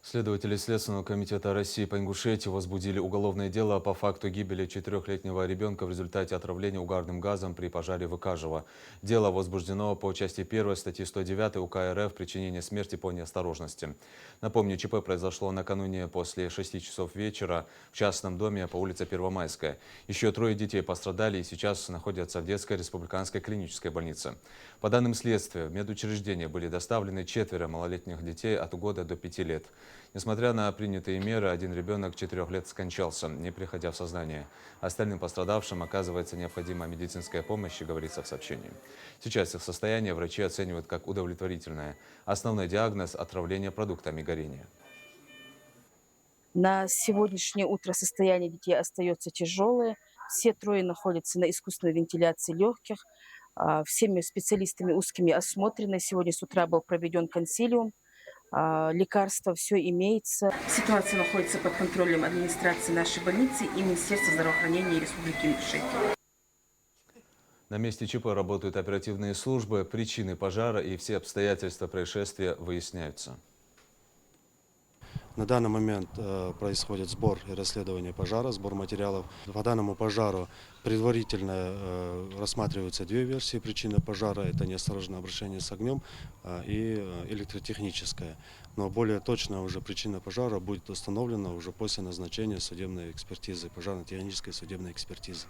Следователи Следственного комитета России по Ингушетии возбудили уголовное дело по факту гибели четырехлетнего ребенка в результате отравления угарным газом при пожаре в Икажево. Дело возбуждено по части 1 статьи 109 УК РФ «Причинение смерти по неосторожности». Напомню, ЧП произошло накануне после 6 часов вечера в частном доме по улице Первомайская. Еще трое детей пострадали и сейчас находятся в детской республиканской клинической больнице. По данным следствия, в медучреждение были доставлены четверо малолетних детей от года до 5 лет. Несмотря на принятые меры, один ребенок 4 лет скончался, не приходя в сознание. Остальным пострадавшим оказывается необходимая медицинская помощь, говорится в сообщении. Сейчас их состояние врачи оценивают как удовлетворительное. Основной диагноз – отравление продуктами горения. На сегодняшнее утро состояние детей остается тяжелое. Все трое находятся на искусственной вентиляции легких. Всеми специалистами узкими осмотрены. Сегодня с утра был проведен консилиум. Лекарства, все имеется. Ситуация находится под контролем администрации нашей больницы и Министерства здравоохранения Республики Ингушетия. На месте ЧП работают оперативные службы, причины пожара и все обстоятельства происшествия выясняются. На данный момент происходит сбор и расследование пожара, сбор материалов. По данному пожару предварительно рассматриваются две версии причины пожара. Это неосторожное обращение с огнем и электротехническое. Но более точная уже причина пожара будет установлена уже после назначения судебной экспертизы, пожарно-технической судебной экспертизы.